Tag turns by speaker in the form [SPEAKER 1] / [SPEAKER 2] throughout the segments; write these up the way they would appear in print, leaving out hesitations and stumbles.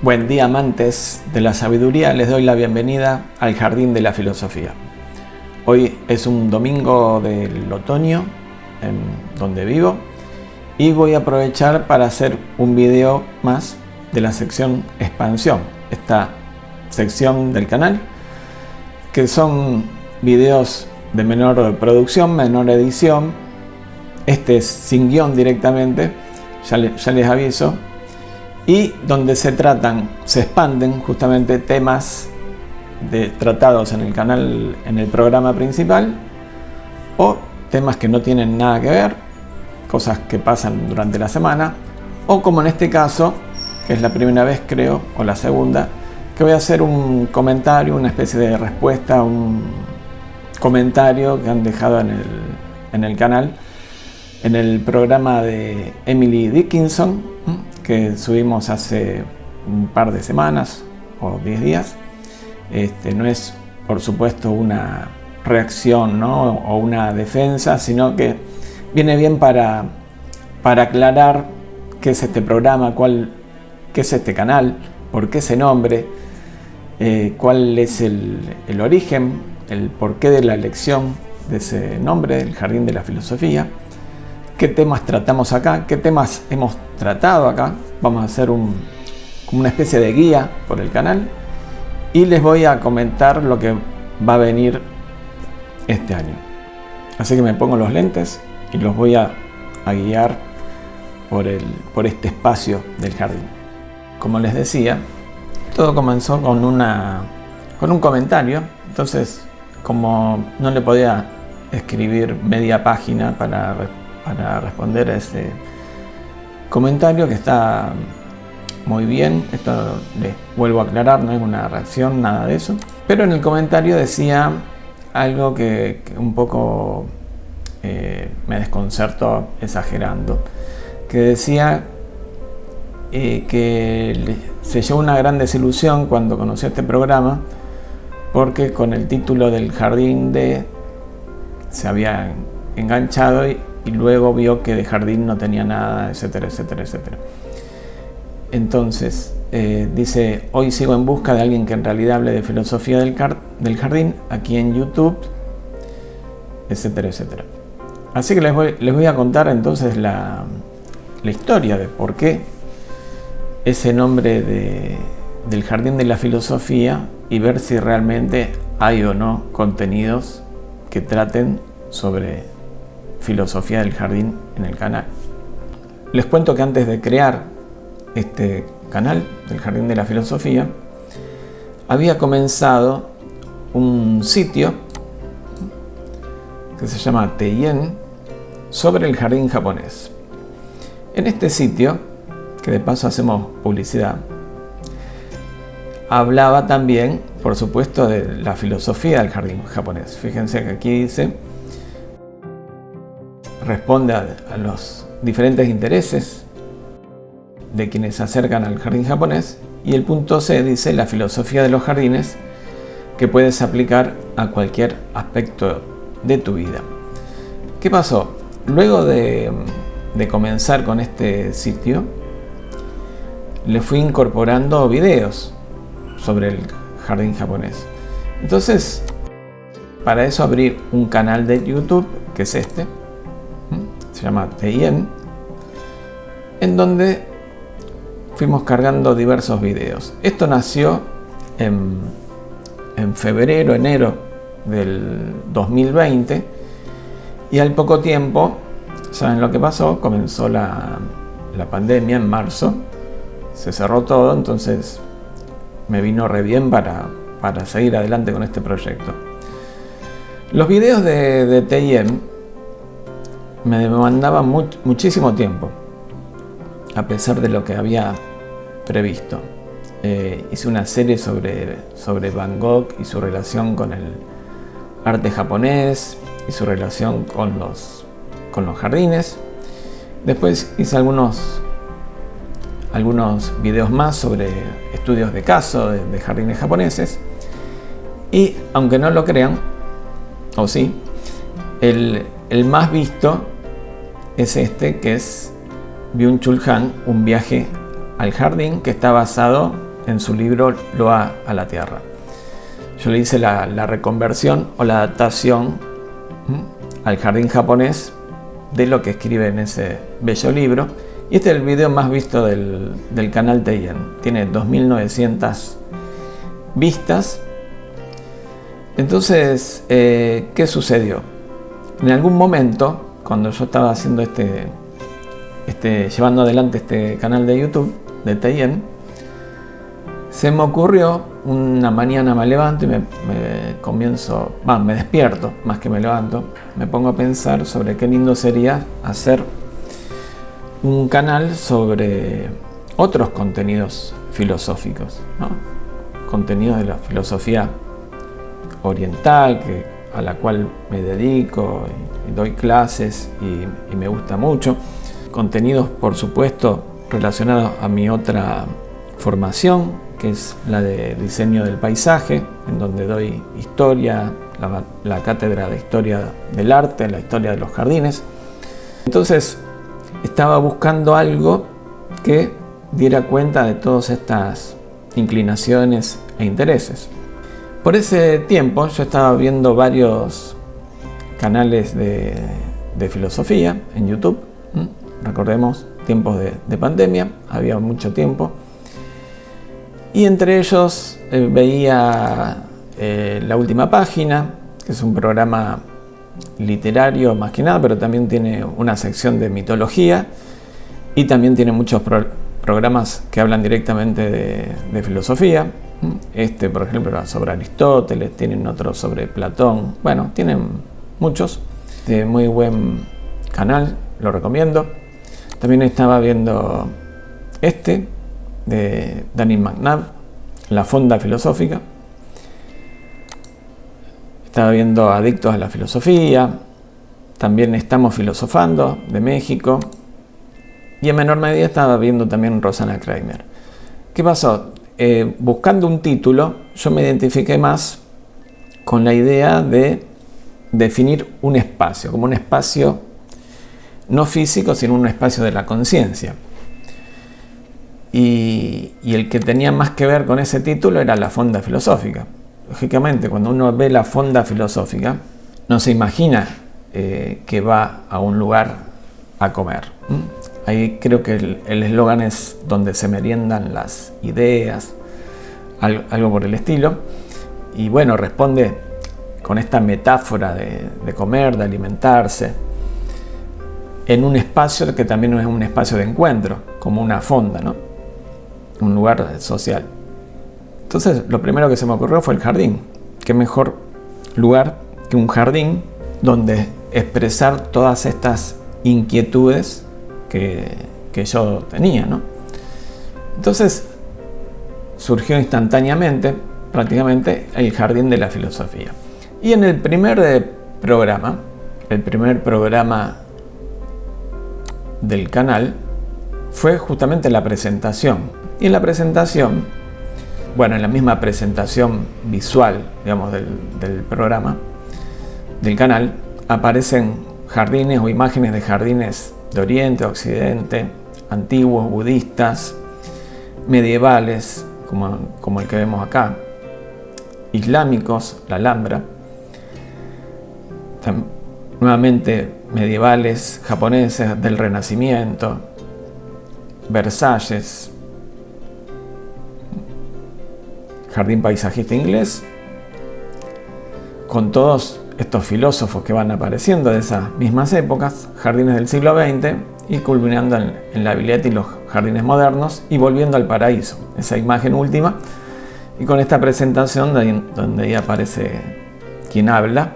[SPEAKER 1] Buen día, amantes de la sabiduría, les doy la bienvenida al Jardín de la Filosofía. Hoy es un domingo del otoño en donde vivo y voy a aprovechar para hacer un video más de la sección expansión, esta sección del canal, que son videos de menor producción, menor edición. Este es sin guión directamente, ya les aviso, y donde se expanden justamente temas tratados en el canal, en el programa principal, o temas que no tienen nada que ver, cosas que pasan durante la semana, o como en este caso, que es la primera vez creo, o la segunda, que voy a hacer un comentario, una especie de respuesta, un comentario que han dejado en el canal, en el programa de Emily Dickinson, que subimos hace un par de semanas o 10 días. No es, por supuesto, una reacción, ¿no? O una defensa, sino que viene bien para aclarar qué es este programa, qué es este canal, por qué ese nombre, cuál es el origen, el porqué de la elección de ese nombre, el Jardín de la Filosofía. ¿Qué temas tratamos acá? ¿Qué temas hemos tratado acá? Vamos a hacer como una especie de guía por el canal y les voy a comentar lo que va a venir este año. Así que me pongo los lentes y los voy a guiar por este espacio del jardín. Como les decía, todo comenzó con un comentario. Entonces, como no le podía escribir media página para responder a ese comentario, que está muy bien, esto les vuelvo a aclarar, no es una reacción, nada de eso, pero en el comentario decía algo que un poco me desconcertó exagerando, que decía que se llevó una gran desilusión cuando conoció este programa, porque con el título del Jardín se había enganchado y luego vio que de jardín no tenía nada, etcétera, etcétera, etcétera. Entonces, dice, hoy sigo en busca de alguien que en realidad hable de filosofía del jardín, aquí en YouTube, etcétera, etcétera. Así que les voy a contar entonces la historia de por qué ese nombre del Jardín de la Filosofía y ver si realmente hay o no contenidos que traten sobre filosofía del jardín en el canal. Les cuento que antes de crear este canal del Jardín de la Filosofía, había comenzado un sitio que se llama Teien sobre el jardín japonés. En este sitio, que de paso hacemos publicidad, hablaba también, por supuesto, de la filosofía del jardín japonés. Fíjense que aquí dice, responde a los diferentes intereses de quienes se acercan al jardín japonés, y el punto C dice la filosofía de los jardines que puedes aplicar a cualquier aspecto de tu vida. ¿Qué pasó? Luego de comenzar con este sitio, le fui incorporando videos sobre el jardín japonés. Entonces, para eso abrí un canal de YouTube, que es este, se llama Teien, en donde fuimos cargando diversos videos. Esto nació en enero del 2020, y al poco tiempo, ¿saben lo que pasó? Comenzó la pandemia en marzo, se cerró todo, entonces me vino re bien para seguir adelante con este proyecto. Los videos de Teien me demandaban muchísimo tiempo, a pesar de lo que había previsto. Hice una serie sobre Van Gogh y su relación con el arte japonés y su relación con los jardines. Después hice algunos videos más sobre estudios de caso de jardines japoneses. Y aunque no lo crean, o sí, el más visto es este, que es Byung-Chul Han, un viaje al jardín, que está basado en su libro Loa a la Tierra. Yo le hice la reconversión o la adaptación al jardín japonés de lo que escribe en ese bello libro. Y este es el video más visto del canal Teien. Tiene 2.900 vistas. Entonces, ¿qué sucedió? En algún momento, cuando yo estaba haciendo llevando adelante este canal de YouTube de Teien, se me ocurrió una mañana, me levanto y me despierto, más que me levanto, me pongo a pensar sobre qué lindo sería hacer un canal sobre otros contenidos filosóficos, ¿no? Contenidos de la filosofía oriental, a la cual me dedico y doy clases y me gusta mucho. Contenidos, por supuesto, relacionados a mi otra formación, que es la de diseño del paisaje, en donde doy historia, la cátedra de historia del arte, la historia de los jardines. Entonces, estaba buscando algo que diera cuenta de todas estas inclinaciones e intereses. Por ese tiempo yo estaba viendo varios canales de filosofía en YouTube. Recordemos, tiempos de pandemia, había mucho tiempo. Y entre ellos veía La Última Página, que es un programa literario más que nada, pero también tiene una sección de mitología y también tiene muchos programas que hablan directamente de filosofía. Por ejemplo, era sobre Aristóteles, tienen otros sobre Platón. Bueno, tienen muchos. De muy buen canal, lo recomiendo. También estaba viendo de Daniel McNabb, La Fonda Filosófica. Estaba viendo Adictos a la Filosofía. También Estamos Filosofando, de México. Y en menor medida estaba viendo también Rosanna Kramer. ¿Qué pasó? Buscando un título, yo me identifiqué más con la idea de definir un espacio, como un espacio no físico, sino un espacio de la conciencia. Y el que tenía más que ver con ese título era La Fonda Filosófica. Lógicamente, cuando uno ve La Fonda Filosófica, no se imagina que va a un lugar a comer. Ahí creo que el eslogan es donde se meriendan las ideas, algo por el estilo. Y bueno, responde con esta metáfora de comer, de alimentarse, en un espacio que también es un espacio de encuentro, como una fonda, ¿no? Un lugar social. Entonces, lo primero que se me ocurrió fue el jardín. ¿Qué mejor lugar que un jardín donde expresar todas estas inquietudes que yo tenía, ¿no? Entonces surgió instantáneamente, prácticamente, el Jardín de la Filosofía. Y en el primer programa del canal, fue justamente la presentación. Y en la presentación, bueno, en la misma presentación visual, digamos, del programa, del canal, aparecen jardines o imágenes de jardines de Oriente, Occidente, antiguos, budistas, medievales, como el que vemos acá, islámicos, la Alhambra, nuevamente medievales, japoneses del Renacimiento, Versalles, jardín paisajista inglés, con todos estos filósofos que van apareciendo de esas mismas épocas, jardines del siglo XX, y culminando en la Villette y los jardines modernos, y volviendo al paraíso, esa imagen última, y con esta presentación donde ahí aparece quien habla,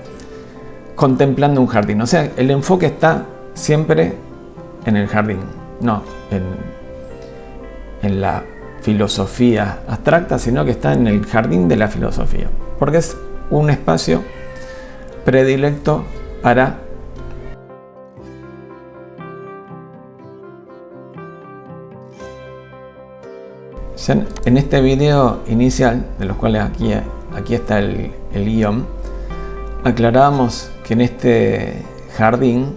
[SPEAKER 1] contemplando un jardín. O sea, el enfoque está siempre en el jardín, no en la filosofía abstracta, sino que está en el jardín de la filosofía, porque es un espacio predilecto para en este video inicial, de los cuales aquí está el guión, aclarábamos que en este jardín,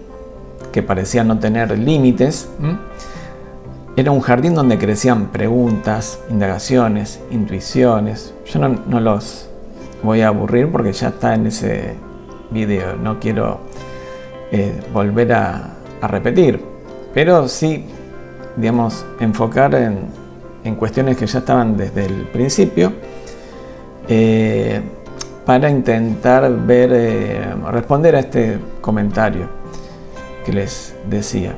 [SPEAKER 1] que parecía no tener límites, Era un jardín donde crecían preguntas, indagaciones, intuiciones. Yo no los voy a aburrir porque ya está en ese video. No quiero volver a repetir, pero sí, digamos, enfocar en cuestiones que ya estaban desde el principio para intentar responder a este comentario que les decía.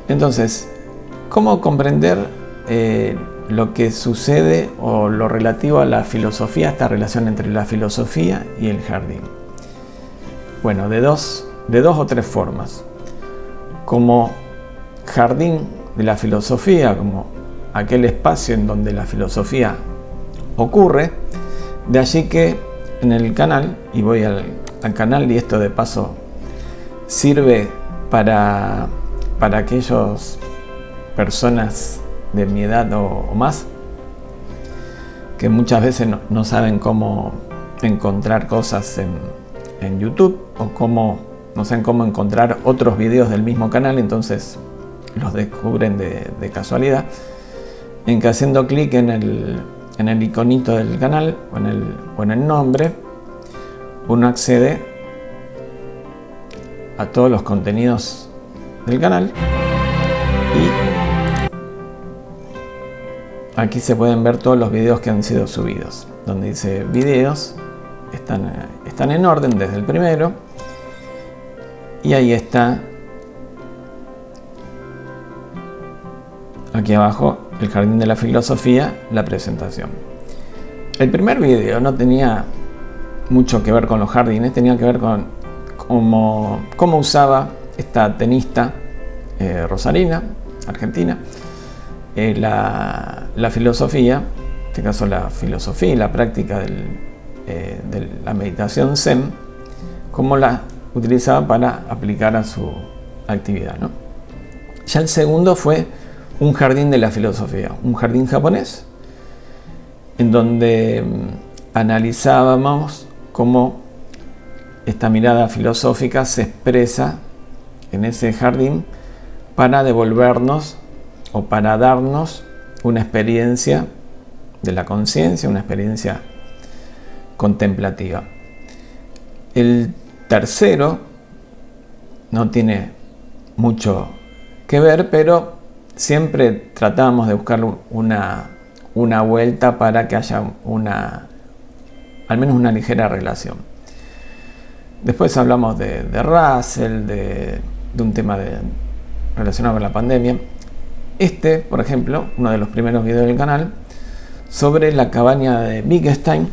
[SPEAKER 1] Entonces, ¿cómo comprender lo que sucede o lo relativo a la filosofía, esta relación entre la filosofía y el jardín? Bueno, de dos o tres formas. Como jardín de la filosofía, como aquel espacio en donde la filosofía ocurre. De allí que en el canal, y voy al canal y esto de paso sirve para aquellas personas de mi edad o más, que muchas veces no saben cómo encontrar cosas en YouTube o no saben cómo encontrar otros videos del mismo canal, entonces los descubren de casualidad, en que haciendo clic en el iconito del canal o en el nombre, uno accede a todos los contenidos del canal y aquí se pueden ver todos los videos que han sido subidos. Donde dice videos, están en orden desde el primero y ahí está, aquí abajo, el jardín de la filosofía, la presentación. El primer video no tenía mucho que ver con los jardines, tenía que ver con cómo usaba esta tenista rosarina, argentina, la filosofía, en este caso la filosofía y la práctica de la meditación Zen, cómo la utilizaba para aplicar a su actividad, ¿no? Ya el segundo fue un jardín de la filosofía, un jardín japonés, en donde analizábamos cómo esta mirada filosófica se expresa en ese jardín para devolvernos o para darnos una experiencia de la conciencia, una experiencia contemplativa. El tercero no tiene mucho que ver, pero siempre tratábamos de buscar una vuelta para que haya al menos una ligera relación. Después hablamos de Russell, de un tema relacionado con la pandemia. Por ejemplo, uno de los primeros videos del canal, sobre la cabaña de Wittgenstein,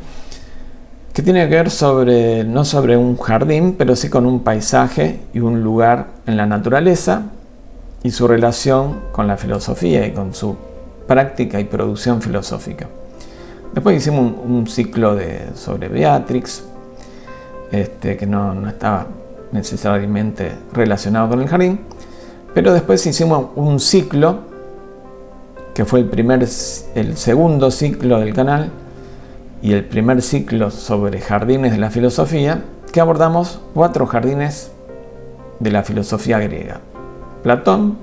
[SPEAKER 1] que tiene que ver no sobre un jardín, pero sí con un paisaje y un lugar en la naturaleza y su relación con la filosofía y con su práctica y producción filosófica. Después hicimos un ciclo sobre Beatrix, que no estaba necesariamente relacionado con el jardín, pero después hicimos un ciclo que fue el segundo ciclo del canal y el primer ciclo sobre jardines de la filosofía, que abordamos 4 jardines de la filosofía griega: Platón,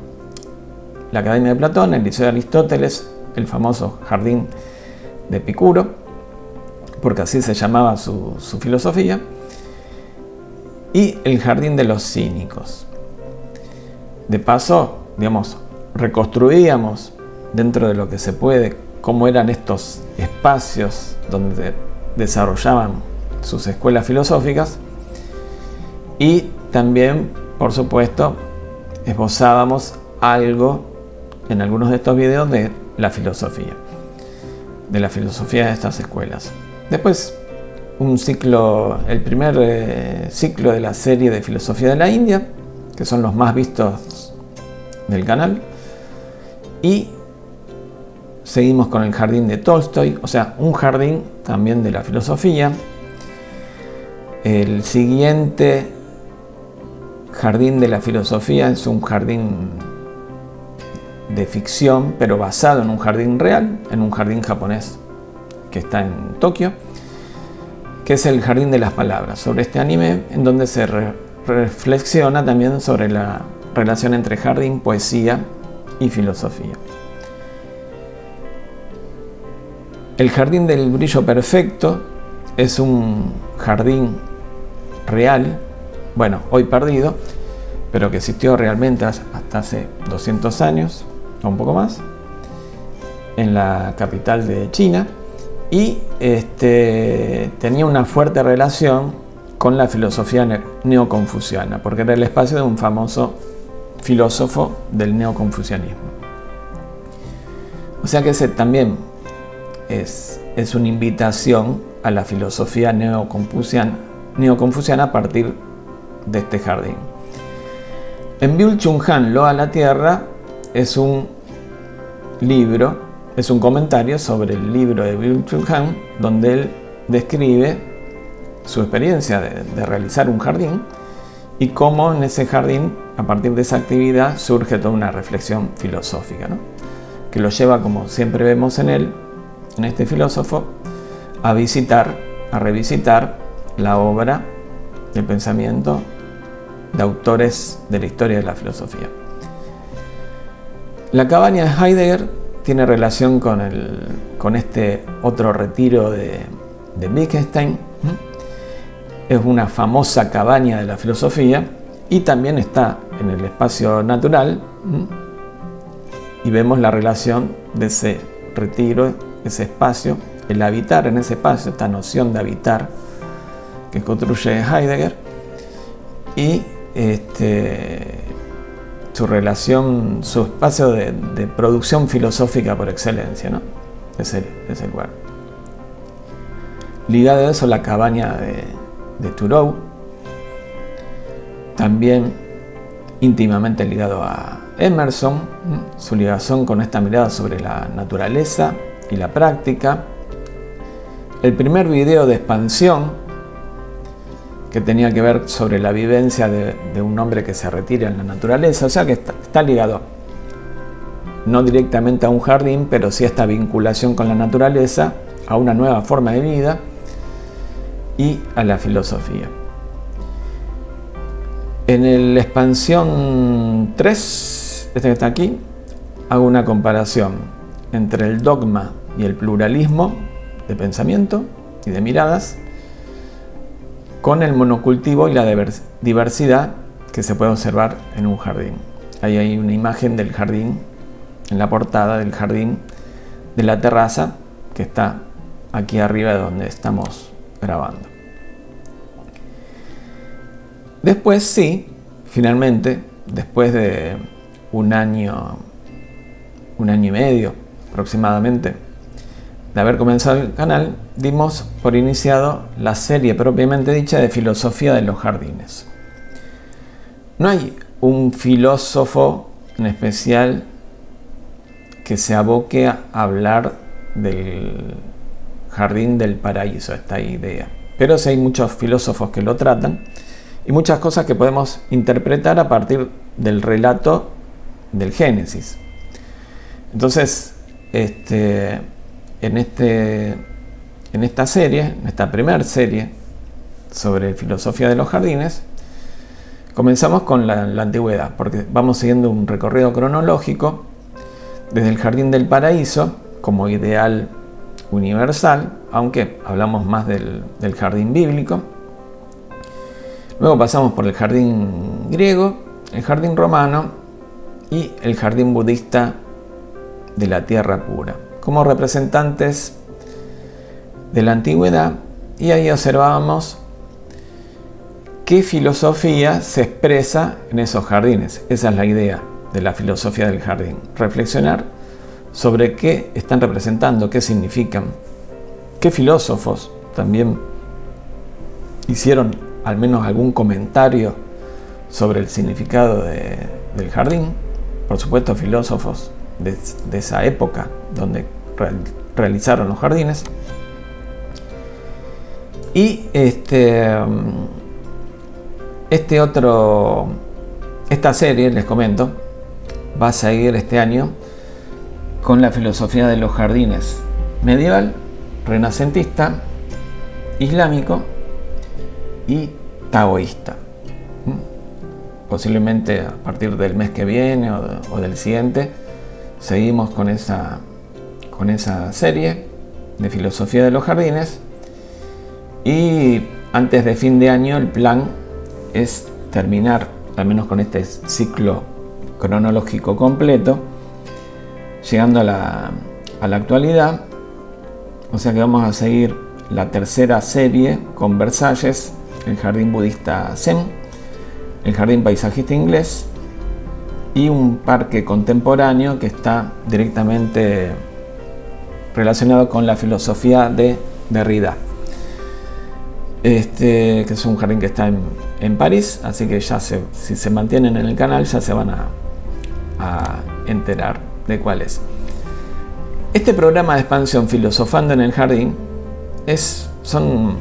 [SPEAKER 1] la Academia de Platón, el Liceo de Aristóteles, el famoso jardín de Epicuro, porque así se llamaba su filosofía, y el jardín de los cínicos. De paso, digamos, reconstruíamos dentro de lo que se puede cómo eran estos espacios donde desarrollaban sus escuelas filosóficas, y también, por supuesto, esbozábamos algo en algunos de estos videos de la filosofía de estas escuelas. Después, el primer ciclo de la serie de filosofía de la India, que son los más vistos del canal, y seguimos con el jardín de Tolstoy, o sea, un jardín también de la filosofía. El siguiente jardín de la filosofía es un jardín de ficción, pero basado en un jardín real, en un jardín japonés que está en Tokio, que es el jardín de las palabras, sobre este anime, en donde se reflexiona también sobre la relación entre jardín, poesía y filosofía. El jardín del brillo perfecto es un jardín real, bueno, hoy perdido, pero que existió realmente hasta hace 200 años o un poco más, en la capital de China, y tenía una fuerte relación con la filosofía neoconfuciana, porque era el espacio de un famoso filósofo del neoconfucianismo. O sea que ese también es una invitación a la filosofía neoconfuciana a partir de este jardín. En Byul-Chul Han, Loa a la Tierra, es un libro, es un comentario sobre el libro de Byul-Chul Han, donde él describe su experiencia de realizar un jardín y cómo en ese jardín, a partir de esa actividad, surge toda una reflexión filosófica, ¿no? Que lo lleva, como siempre vemos en él, en este filósofo, a revisitar la obra del pensamiento de autores de la historia de la filosofía. La cabaña de Heidegger tiene relación con este otro retiro de Wittgenstein. Es una famosa cabaña de la filosofía y también está en el espacio natural, y vemos la relación de ese retiro, ese espacio, el habitar en ese espacio, esta noción de habitar que construye Heidegger, y su relación, su espacio de producción filosófica por excelencia, ¿no? Ese lugar. Ligado a eso, la cabaña de Thoreau, también íntimamente ligado a Emerson, su ligación con esta mirada sobre la naturaleza y la práctica. El primer video de expansión, que tenía que ver sobre la vivencia de un hombre que se retira en la naturaleza, o sea que está ligado no directamente a un jardín, pero sí a esta vinculación con la naturaleza, a una nueva forma de vida y a la filosofía. En el expansión 3, este que está aquí, hago una comparación entre el dogma y el pluralismo de pensamiento y de miradas, con el monocultivo y la diversidad que se puede observar en un jardín. Ahí hay una imagen del jardín, en la portada del jardín de la terraza, que está aquí arriba de donde estamos grabando. Después sí, finalmente, después de un año y medio aproximadamente de haber comenzado el canal, dimos por iniciado la serie propiamente dicha de filosofía de los jardines. No hay un filósofo en especial que se aboque a hablar del jardín del paraíso, esta idea. Pero sí hay muchos filósofos que lo tratan y muchas cosas que podemos interpretar a partir del relato del Génesis. Entonces, en esta serie, en esta primera serie sobre filosofía de los jardines, comenzamos con la antigüedad, porque vamos siguiendo un recorrido cronológico desde el jardín del paraíso como ideal universal, aunque hablamos más del jardín bíblico. Luego pasamos por el jardín griego, el jardín romano y el jardín budista de la tierra pura, como representantes de la antigüedad, y ahí observábamos qué filosofía se expresa en esos jardines. Esa es la idea de la filosofía del jardín, reflexionar sobre qué están representando, qué significan, qué filósofos también hicieron al menos algún comentario sobre el significado del jardín. Por supuesto, filósofos de esa época donde realizaron los jardines. Y esta serie, les comento, va a seguir este año con la filosofía de los jardines medieval, renacentista, islámico y taoísta. Posiblemente a partir del mes que viene o del siguiente seguimos con esa serie de filosofía de los jardines, y antes de fin de año el plan es terminar, al menos con este ciclo cronológico completo, llegando a la actualidad. O sea que vamos a seguir la tercera serie con Versalles, el jardín budista Zen, el jardín paisajista inglés y un parque contemporáneo que está directamente relacionado con la filosofía de Derrida. Que es un jardín que está en París, así que ya si se mantienen en el canal ya se van a enterar de cuál es. Este programa de expansión Filosofando en el Jardín son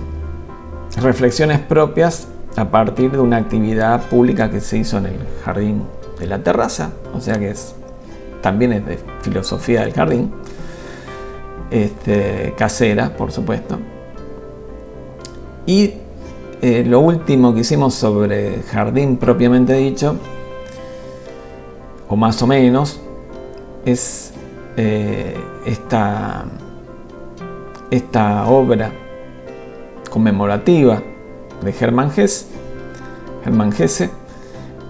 [SPEAKER 1] reflexiones propias a partir de una actividad pública que se hizo en el jardín de la terraza, o sea que también es de filosofía del jardín, casera, por supuesto. Y lo último que hicimos sobre jardín propiamente dicho, o más o menos, es esta obra conmemorativa de Hermann Hesse,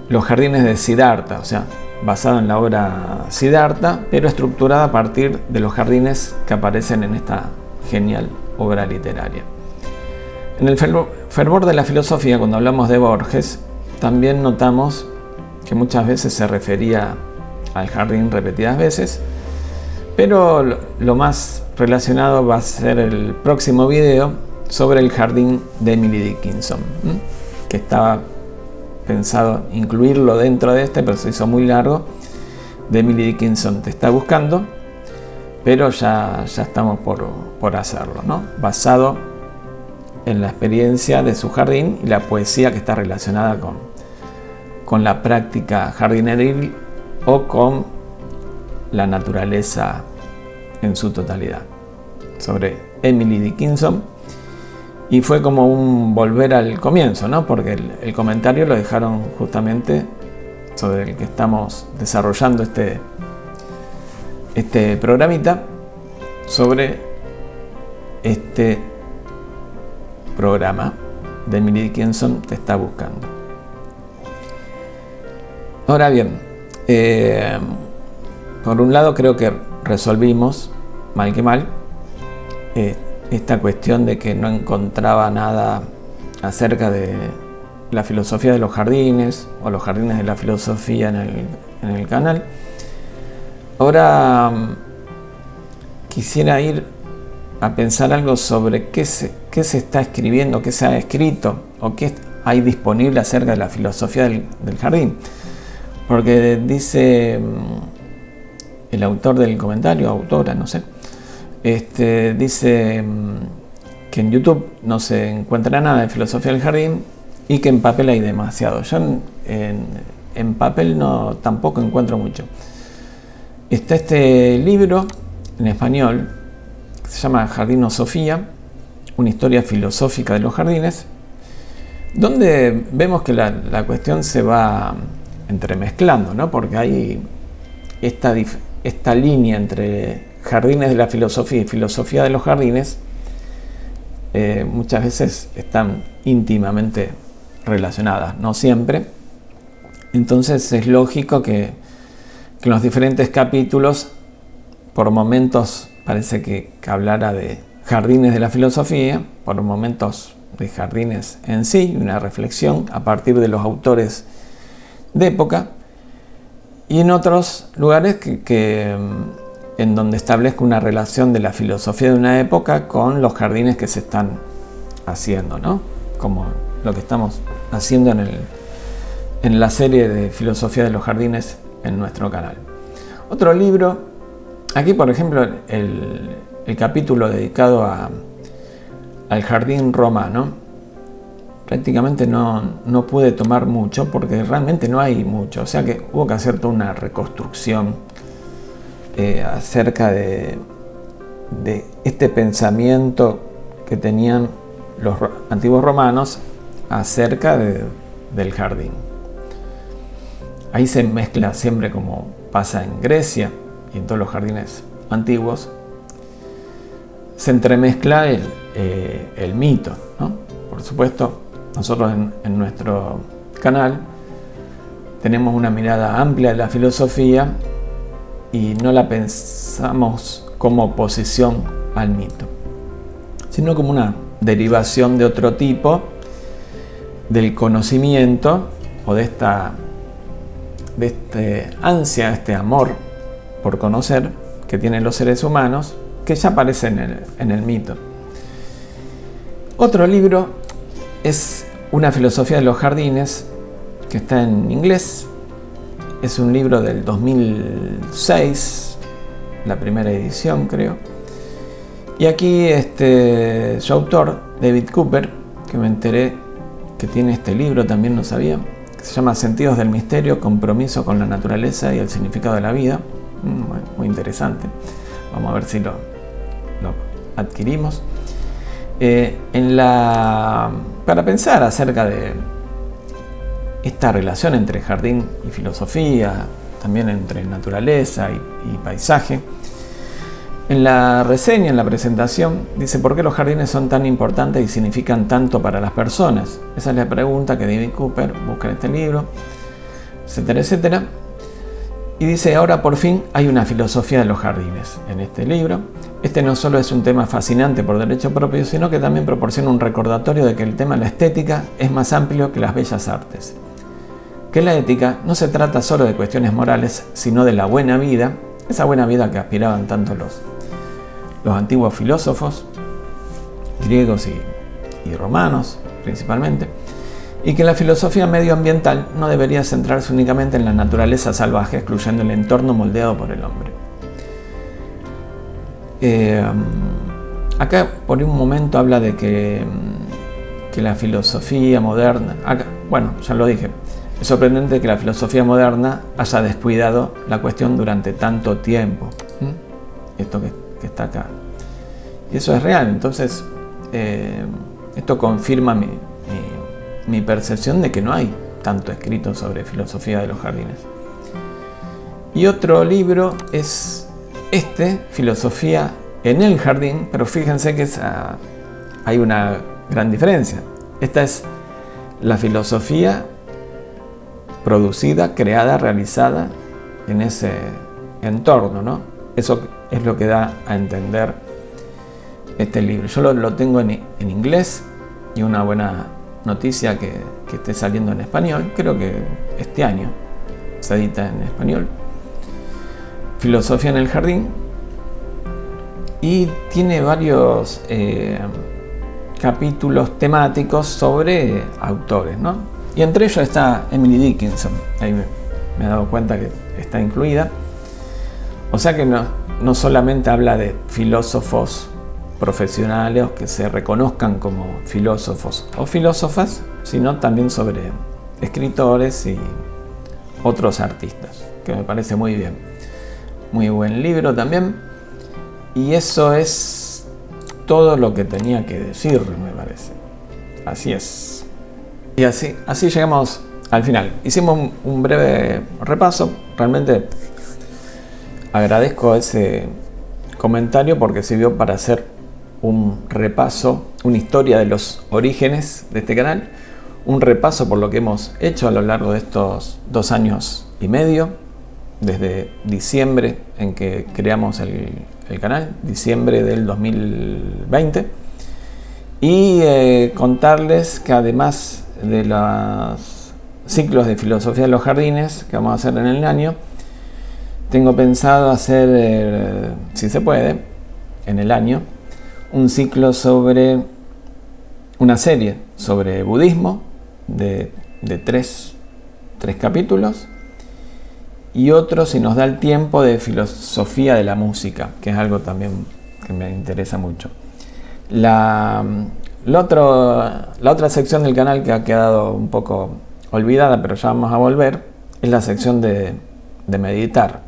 [SPEAKER 1] Los jardines de Siddhartha, o sea, basado en la obra Siddhartha, pero estructurada a partir de los jardines que aparecen en esta genial obra literaria. En el fervor de la filosofía, cuando hablamos de Borges, también notamos que muchas veces se refería al jardín repetidas veces, pero lo más relacionado va a ser el próximo video sobre el jardín de Emily Dickinson, que estaba pensado incluirlo dentro de pero se hizo muy largo. De Emily Dickinson te está buscando, pero ya estamos por hacerlo, ¿no? Basado en la experiencia de su jardín y la poesía que está relacionada con la práctica jardineril o con la naturaleza en su totalidad, sobre Emily Dickinson. Y fue como un volver al comienzo, ¿no? Porque el comentario lo dejaron justamente sobre el que estamos desarrollando este programita, sobre este programa de Emily Dickinson te está buscando. Ahora bien, por un lado creo que resolvimos, mal que mal, esta cuestión de que no encontraba nada acerca de la filosofía de los jardines o los jardines de la filosofía en el canal. Ahora quisiera ir a pensar algo sobre qué se está escribiendo, qué se ha escrito o qué hay disponible acerca de la filosofía del jardín. Porque dice el autor del comentario, autora, no sé, dice que en YouTube no se encuentra nada de filosofía del jardín y que en papel hay demasiado. Yo en papel tampoco encuentro mucho. Está este libro en español que se llama Jardinosofía, una historia filosófica de los jardines, donde vemos que la cuestión se va entremezclando, ¿no? Porque hay esta línea entre jardines de la filosofía y filosofía de los jardines, muchas veces están íntimamente relacionadas, no siempre. Entonces es lógico que en los diferentes capítulos, por momentos parece que hablara de jardines de la filosofía, por momentos de jardines en sí, una reflexión a partir de los autores de época, y en otros lugares en donde establezca una relación de la filosofía de una época con los jardines que se están haciendo, ¿no? Como lo que estamos haciendo en la serie de filosofía de los jardines en nuestro canal. Otro libro, aquí por ejemplo el capítulo dedicado al jardín romano, prácticamente no pude tomar mucho porque realmente no hay mucho, o sea que hubo que hacer toda una reconstrucción acerca de este pensamiento que tenían los antiguos romanos acerca del jardín. Ahí se mezcla siempre, como pasa en Grecia y en todos los jardines antiguos, se entremezcla el mito, ¿no? Por supuesto, nosotros en nuestro canal tenemos una mirada amplia de la filosofía y no la pensamos como oposición al mito, sino como una derivación de otro tipo del conocimiento o de este ansia, este amor por conocer que tienen los seres humanos, que ya aparece en el mito. Otro libro es Una filosofía de los jardines, que está en inglés. Es un libro del 2006, la primera edición, creo. Y aquí su autor, David Cooper, que me enteré que tiene este libro, también no sabía, que se llama Sentidos del Misterio, Compromiso con la Naturaleza y el Significado de la Vida. Muy interesante. Vamos a ver si lo adquirimos. Para pensar acerca de esta relación entre jardín y filosofía, también entre naturaleza y paisaje. En la reseña, en la presentación, dice ¿por qué los jardines son tan importantes y significan tanto para las personas? Esa es la pregunta que David Cooper busca en este libro, etcétera, etcétera. Y dice, ahora por fin hay una filosofía de los jardines en este libro. Este no solo es un tema fascinante por derecho propio, sino que también proporciona un recordatorio de que el tema de la estética es más amplio que las bellas artes. Que la ética no se trata solo de cuestiones morales, sino de la buena vida, esa buena vida que aspiraban tanto los antiguos filósofos, griegos y romanos principalmente, y que la filosofía medioambiental no debería centrarse únicamente en la naturaleza salvaje, excluyendo el entorno moldeado por el hombre. Acá por un momento habla de que la filosofía moderna, ya lo dije, es sorprendente que la filosofía moderna haya descuidado la cuestión durante tanto tiempo. Esto que está acá. Y eso es real, entonces esto confirma mi percepción de que no hay tanto escrito sobre filosofía de los jardines. Y otro libro es Filosofía en el jardín, pero fíjense que hay una gran diferencia. Esta es la filosofía producida, creada, realizada en ese entorno, ¿no? Eso es lo que da a entender este libro. Yo lo tengo en inglés y una buena noticia que esté saliendo en español, creo que este año se edita en español, Filosofía en el jardín, y tiene varios capítulos temáticos sobre autores, ¿no? Y entre ellos está Emily Dickinson, ahí me he dado cuenta que está incluida, o sea que no solamente habla de filósofos profesionales que se reconozcan como filósofos o filósofas, sino también sobre escritores y otros artistas, que me parece muy bien. Muy buen libro también, y eso es todo lo que tenía que decir, me parece. Así es. Y así llegamos al final. Hicimos un breve repaso. Realmente agradezco ese comentario porque sirvió para hacer un repaso, una historia de los orígenes de este canal, un repaso por lo que hemos hecho a lo largo de estos 2 años y medio, desde diciembre en que creamos el canal, diciembre del 2020, y contarles que además de los ciclos de filosofía de los jardines que vamos a hacer en el año, tengo pensado hacer, si se puede, en el año, un ciclo sobre una serie sobre budismo de 3 capítulos, y otro, si nos da el tiempo, de filosofía de la música, que es algo también que me interesa mucho. La otra sección del canal que ha quedado un poco olvidada, pero ya vamos a volver, es la sección de meditar.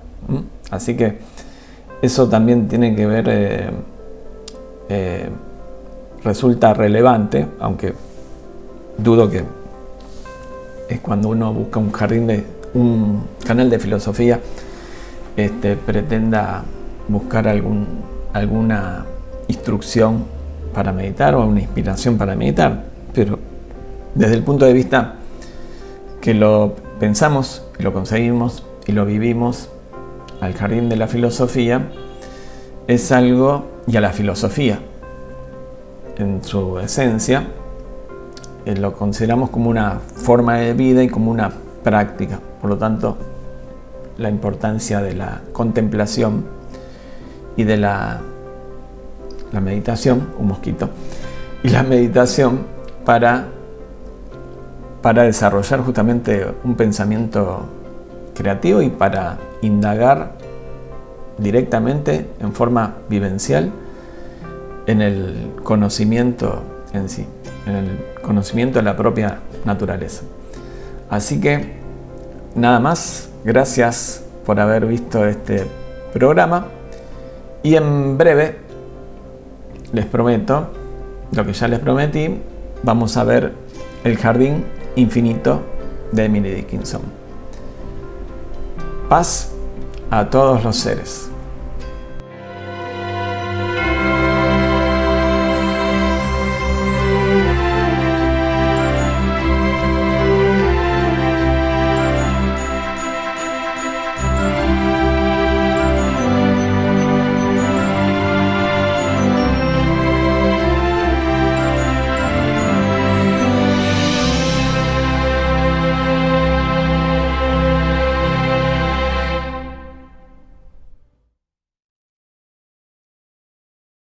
[SPEAKER 1] Así que eso también tiene que ver, resulta relevante, aunque dudo que es cuando uno busca un canal de filosofía, pretenda buscar alguna instrucción para meditar o una inspiración para meditar, pero desde el punto de vista que lo pensamos, lo conseguimos y lo vivimos al jardín de la filosofía, es algo, y a la filosofía en su esencia, lo consideramos como una forma de vida y como una práctica. Por lo tanto, la importancia de la contemplación y de la meditación, un mosquito, y la meditación para desarrollar justamente un pensamiento creativo y para indagar directamente, en forma vivencial, en el conocimiento en sí, en el conocimiento de la propia naturaleza. Así que nada más, gracias por haber visto este programa y en breve les prometo lo que ya les prometí, vamos a ver El jardín infinito de Emily Dickinson. Paz a todos los seres.